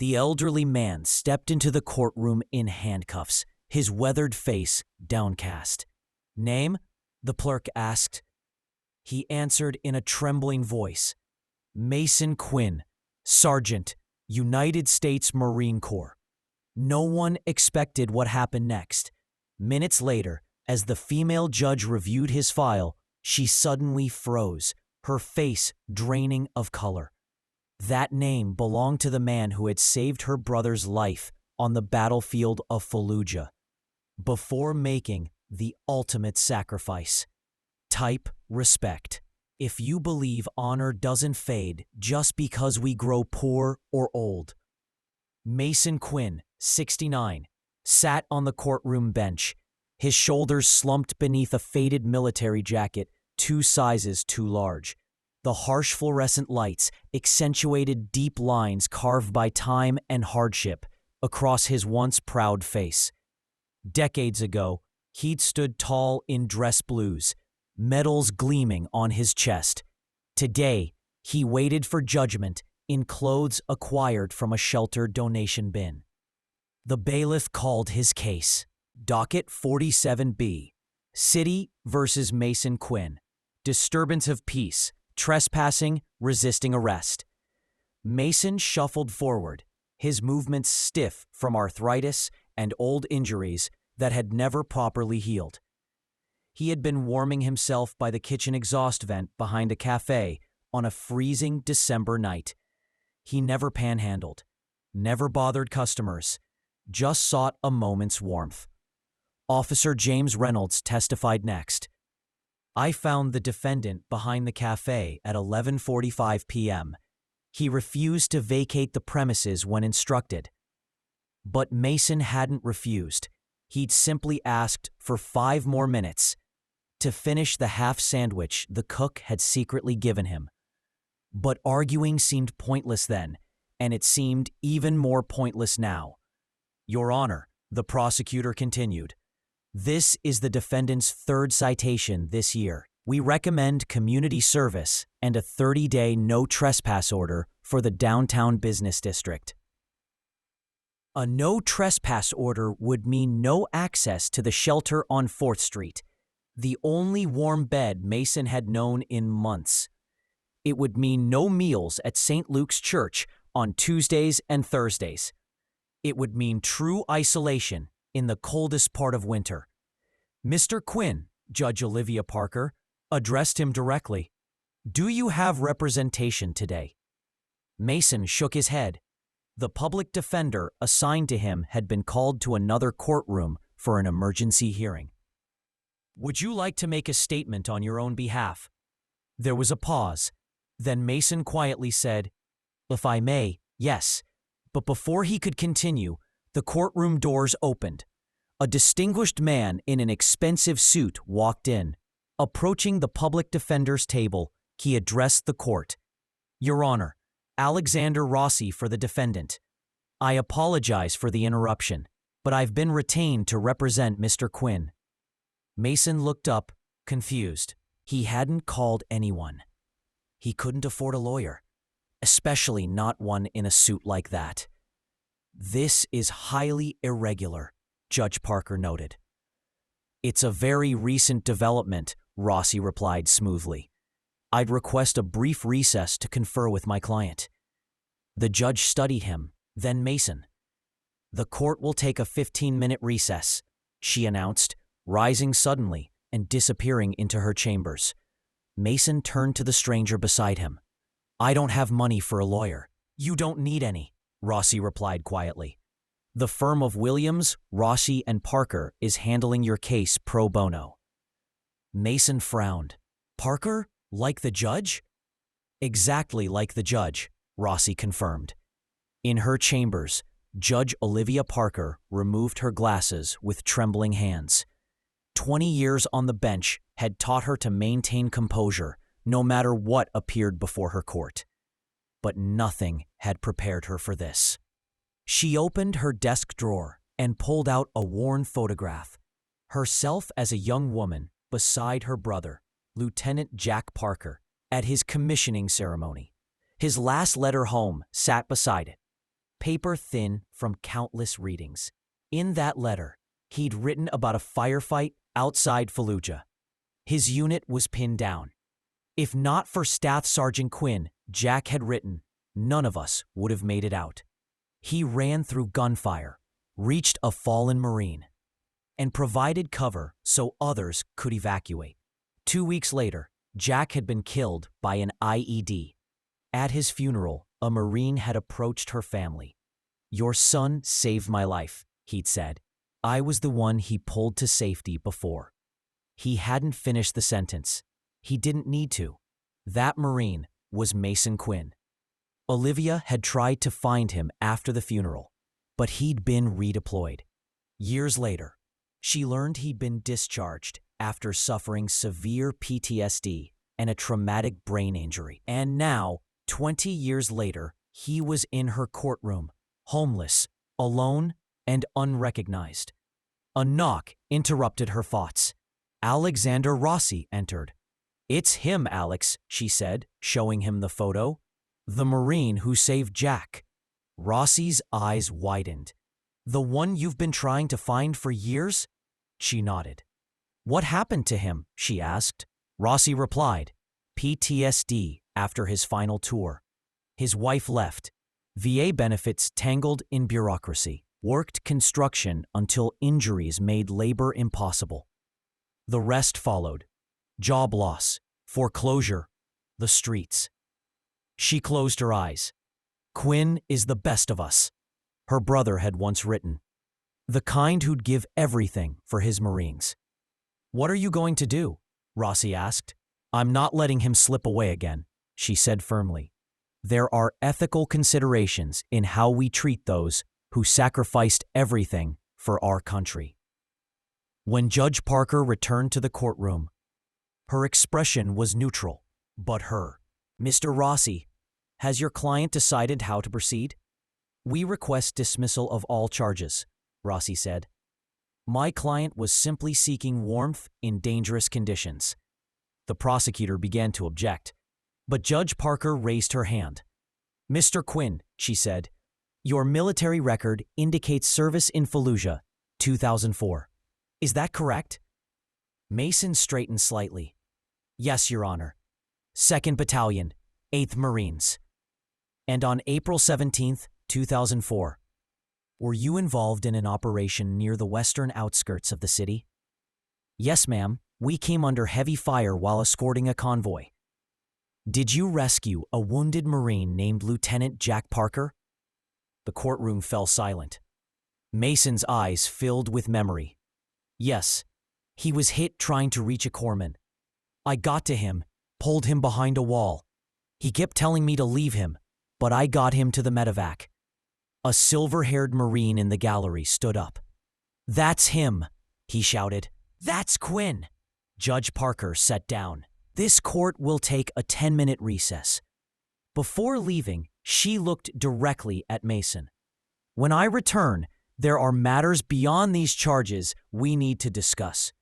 The elderly man stepped into the courtroom in handcuffs, his weathered face downcast. "Name?" the clerk asked. He answered in a trembling voice. "Mason Quinn, Sergeant, United States Marine Corps." No one expected what happened next. Minutes later, as the female judge reviewed his file, she suddenly froze, her face draining of color. That name belonged to the man who had saved her brother's life on the battlefield of Fallujah, before making the ultimate sacrifice. Type respect. If you believe honor doesn't fade just because we grow poor or old. Mason Quinn, 69, sat on the courtroom bench, his shoulders slumped beneath a faded military jacket 2 sizes too large. The harsh fluorescent lights accentuated deep lines carved by time and hardship across his once proud face. Decades ago, he'd stood tall in dress blues, medals gleaming on his chest. Today, he waited for judgment in clothes acquired from a shelter donation bin. The bailiff called his case. Docket 47B. City versus Mason Quinn. Disturbance of peace. Trespassing, resisting arrest. Mason shuffled forward, his movements stiff from arthritis and old injuries that had never properly healed. He had been warming himself by the kitchen exhaust vent behind a cafe on a freezing December night. He never panhandled, never bothered customers, just sought a moment's warmth. Officer James Reynolds testified next. "I found the defendant behind the cafe at 11:45 p.m. He refused to vacate the premises when instructed." But Mason hadn't refused. He'd simply asked for 5 more minutes to finish the half sandwich the cook had secretly given him. But arguing seemed pointless then, and it seemed even more pointless now. "Your Honor," the prosecutor continued, "this is the defendant's 3rd citation this year. We recommend community service and a 30-day no trespass order for the downtown business district." A no trespass order would mean no access to the shelter on 4th Street, the only warm bed Mason had known in months. It would mean no meals at St. Luke's Church on Tuesdays and Thursdays. It would mean true isolation in the coldest part of winter. "Mr. Quinn," Judge Olivia Parker addressed him directly, "do you have representation today?" Mason shook his head. The public defender assigned to him had been called to another courtroom for an emergency hearing. "Would you like to make a statement on your own behalf?" There was a pause. Then Mason quietly said, "If I may, yes." But before he could continue, the courtroom doors opened. A distinguished man in an expensive suit walked in. Approaching the public defender's table, he addressed the court. "Your Honor, Alexander Rossi for the defendant. I apologize for the interruption, but I've been retained to represent Mr. Quinn." Mason looked up, confused. He hadn't called anyone. He couldn't afford a lawyer, especially not one in a suit like that. "This is highly irregular," Judge Parker noted. "It's a very recent development," Rossi replied smoothly. "I'd request a brief recess to confer with my client." The judge studied him, then Mason. "The court will take a 15-minute recess," she announced, rising suddenly and disappearing into her chambers. Mason turned to the stranger beside him. "I don't have money for a lawyer." "You don't need any," Rossi replied quietly. "The firm of Williams, Rossi, and Parker is handling your case pro bono." Mason frowned. "Parker? Like the judge?" "Exactly like the judge," Rossi confirmed. In her chambers, Judge Olivia Parker removed her glasses with trembling hands. 20 years on the bench had taught her to maintain composure, no matter what appeared before her court. But nothing had prepared her for this. She opened her desk drawer and pulled out a worn photograph. Herself as a young woman beside her brother, Lieutenant Jack Parker, at his commissioning ceremony. His last letter home sat beside it. paper thin from countless readings. In that letter, he'd written about a firefight outside Fallujah. His unit was pinned down. If not for Staff Sergeant Quinn, Jack had written, none of us would have made it out. He ran through gunfire, reached a fallen Marine, and provided cover so others could evacuate. 2 weeks later, Jack had been killed by an IED. At his funeral, a Marine had approached her family. "Your son saved my life," he'd said. "I was the one he pulled to safety before." He hadn't finished the sentence. He didn't need to. That Marine was Mason Quinn. Olivia had tried to find him after the funeral, but he'd been redeployed. Years later, she learned he'd been discharged after suffering severe PTSD and a traumatic brain injury. And now, 20 years later, he was in her courtroom, homeless, alone, and unrecognized. A knock interrupted her thoughts. Alexander Rossi entered. "It's him, Alex," she said, showing him the photo. "The Marine who saved Jack." Rossi's eyes widened. "The one you've been trying to find for years?" She nodded. "What happened to him?" she asked. Rossi replied, "PTSD after his final tour. His wife left. VA benefits tangled in bureaucracy. Worked construction until injuries made labor impossible. The rest followed. Job loss, foreclosure, the streets." She closed her eyes. "Quinn is the best of us," her brother had once written. "The kind who'd give everything for his Marines." "What are you going to do?" Rossi asked. "I'm not letting him slip away again," she said firmly. "There are ethical considerations in how we treat those who sacrificed everything for our country." When Judge Parker returned to the courtroom, her expression was neutral, but her. "Mr. Rossi, has your client decided how to proceed?" "We request dismissal of all charges," Rossi said. "My client was simply seeking warmth in dangerous conditions." The prosecutor began to object, but Judge Parker raised her hand. "Mr. Quinn," she said, "your military record indicates service in Fallujah, 2004. Is that correct?" Mason straightened slightly. "Yes, Your Honor. 2nd Battalion, 8th Marines." "And on April 17th, 2004, were you involved in an operation near the western outskirts of the city?" "Yes, ma'am. We came under heavy fire while escorting a convoy." "Did you rescue a wounded Marine named Lieutenant Jack Parker?" The courtroom fell silent. Mason's eyes filled with memory. "Yes, he was hit trying to reach a corpsman. I got to him, pulled him behind a wall. He kept telling me to leave him, but I got him to the medevac." A silver-haired Marine in the gallery stood up. "That's him," he shouted. "That's Quinn." Judge Parker sat down. "This court will take a 10-minute recess." Before leaving, she looked directly at Mason. "When I return, there are matters beyond these charges we need to discuss."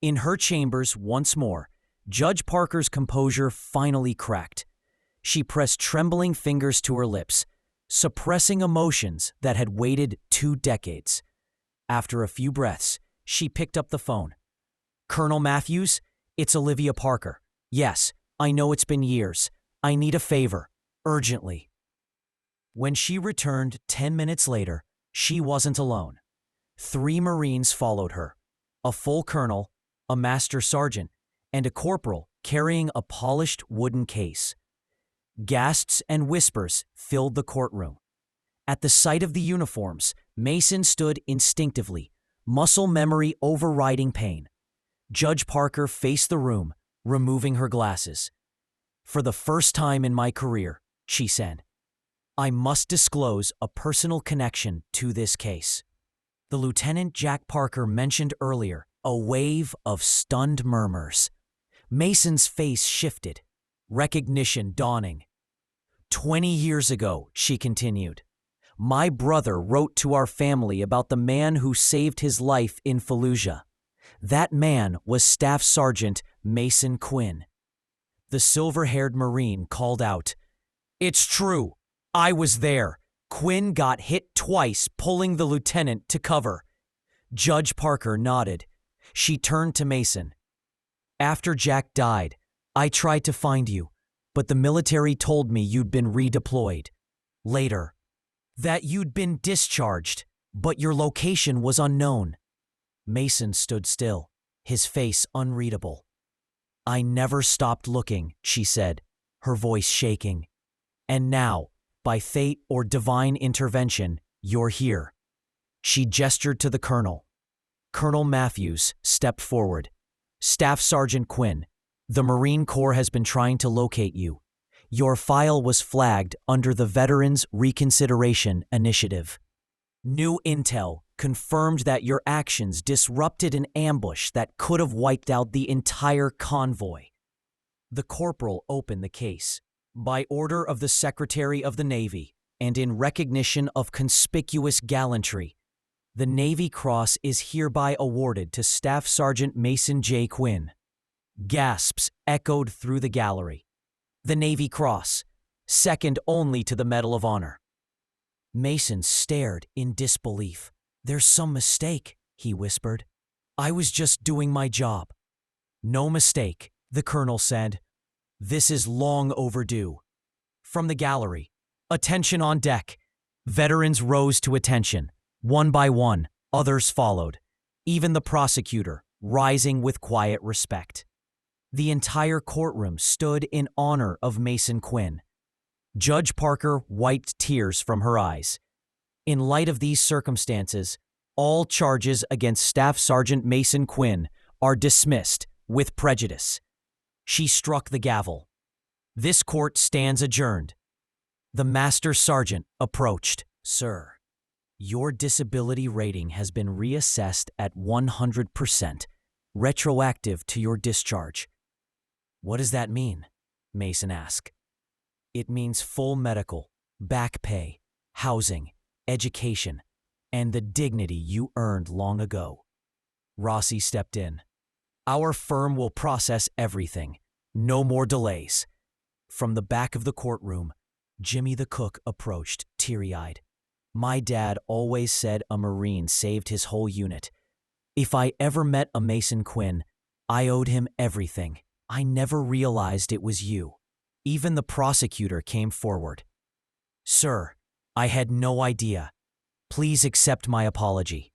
In her chambers once more, Judge Parker's composure finally cracked. She pressed trembling fingers to her lips, suppressing emotions that had waited 2 decades. After a few breaths, she picked up the phone. "Colonel Matthews, it's Olivia Parker. Yes, I know it's been years. I need a favor, urgently." When she returned 10 minutes later, she wasn't alone. 3 Marines followed her, a full colonel, a master sergeant, and a corporal carrying a polished wooden case. Gasps and whispers filled the courtroom. At the sight of the uniforms, Mason stood instinctively, muscle memory overriding pain. Judge Parker faced the room, removing her glasses. "For the first time in my career," she said, "I must disclose a personal connection to this case." The Lieutenant Jack Parker mentioned earlier, a wave of stunned murmurs. Mason's face shifted, recognition dawning. "20 years ago," she continued, "my brother wrote to our family about the man who saved his life in Fallujah. That man was Staff Sergeant Mason Quinn." The silver-haired Marine called out, "It's true. I was there. Quinn got hit twice, pulling the lieutenant to cover. Judge Parker nodded. She turned to Mason. After Jack died, I tried to find you, but the military told me you'd been redeployed. Later, that you'd been discharged, but your location was unknown. Mason stood still, his face unreadable. I never stopped looking, she said, her voice shaking. And now, by fate or divine intervention, you're here. She gestured to the colonel. Colonel Matthews stepped forward. Staff Sergeant Quinn, the Marine Corps has been trying to locate you. Your file was flagged under the Veterans Reconsideration Initiative. New intel confirmed that your actions disrupted an ambush that could have wiped out the entire convoy. The corporal opened the case. By order of the Secretary of the Navy, and in recognition of conspicuous gallantry, the Navy Cross is hereby awarded to Staff Sergeant Mason J. Quinn. Gasps echoed through the gallery. The Navy Cross, second only to the Medal of Honor. Mason stared in disbelief. There's some mistake, he whispered. I was just doing my job. No mistake, the colonel said. This is long overdue. From the gallery, attention on deck. Veterans rose to attention. One by one, others followed. Even the prosecutor, rising with quiet respect. The entire courtroom stood in honor of Mason Quinn. Judge Parker wiped tears from her eyes. In light of these circumstances, all charges against Staff Sergeant Mason Quinn are dismissed with prejudice. She struck the gavel. This court stands adjourned. The Master Sergeant approached. Sir, your disability rating has been reassessed at 100%, retroactive to your discharge. What does that mean? Mason asked. It means full medical, back pay, housing, education, and the dignity you earned long ago. Rossi stepped in. Our firm will process everything. No more delays. From the back of the courtroom, Jimmy the cook approached, teary-eyed. My dad always said a Marine saved his whole unit. If I ever met a Mason Quinn, I owed him everything. I never realized it was you. Even the prosecutor came forward. Sir, I had no idea. Please accept my apology.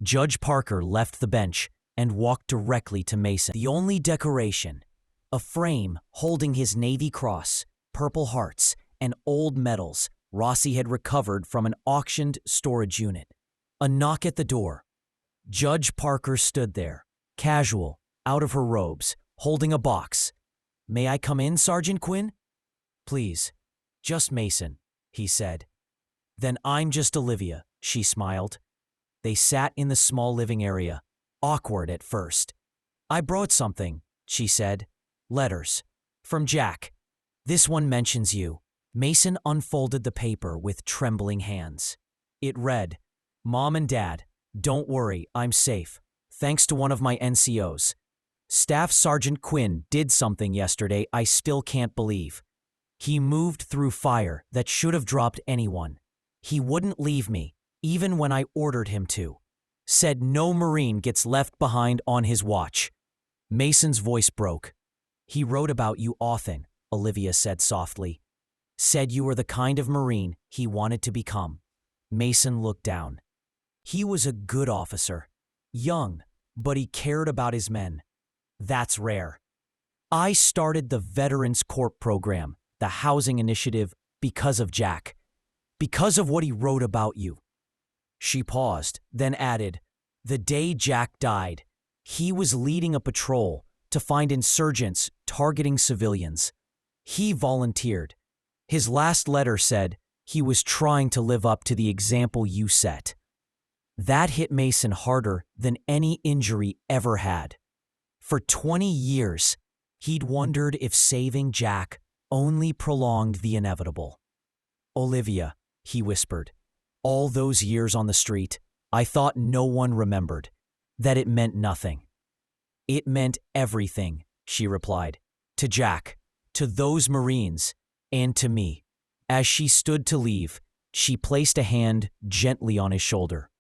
Judge Parker left the bench and walked directly to Mason. The only decoration, a frame holding his Navy Cross, Purple Hearts, and old medals Rossi had recovered from an auctioned storage unit. A knock at the door. Judge Parker stood there, casual, out of her robes, holding a box. May I come in, Sergeant Quinn? Please, just Mason, he said. Then I'm just Olivia, she smiled. They sat in the small living area, awkward at first. I brought something, she said. Letters. From Jack. This one mentions you. Mason unfolded the paper with trembling hands. It read, Mom and Dad, don't worry, I'm safe. Thanks to one of my NCOs. Staff Sergeant Quinn did something yesterday I still can't believe. He moved through fire that should have dropped anyone. He wouldn't leave me, even when I ordered him to. Said no Marine gets left behind on his watch. Mason's voice broke. He wrote about you often, Olivia said softly. Said you were the kind of Marine he wanted to become. Mason looked down. He was a good officer. Young, but he cared about his men. That's rare. I started the Veterans Corps program, the housing initiative, because of Jack. Because of what he wrote about you. She paused, then added, the day Jack died, he was leading a patrol to find insurgents targeting civilians. He volunteered. His last letter said he was trying to live up to the example you set. That hit Mason harder than any injury ever had. For 20 years, he'd wondered if saving Jack only prolonged the inevitable. Olivia, he whispered, all those years on the street, I thought no one remembered, that it meant nothing. It meant everything, she replied, to Jack, to those Marines, and to me. As she stood to leave, She placed a hand gently on his shoulder.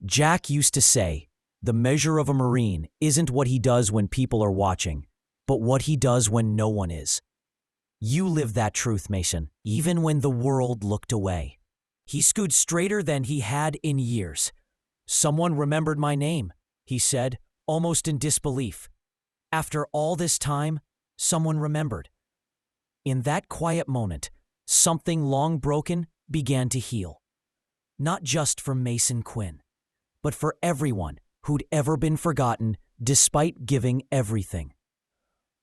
Jack used to say, "The measure of a Marine isn't what he does when people are watching, but what he does when no one is." You live that truth, Mason, even when the world looked away. He scooted straighter than he had in years. "Someone remembered my name," he said, almost in disbelief. After all this time, someone remembered. In that quiet moment, something long broken began to heal. Not just for Mason Quinn, but for everyone who'd ever been forgotten despite giving everything.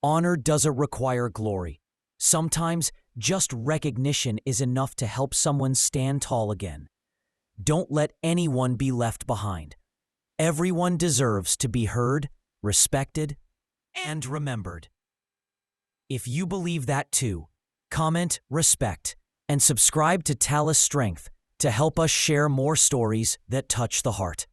Honor doesn't require glory. Sometimes just recognition is enough to help someone stand tall again. Don't let anyone be left behind. Everyone deserves to be heard, respected, and remembered. If you believe that too, comment, respect, and subscribe to Talus Strength to help us share more stories that touch the heart.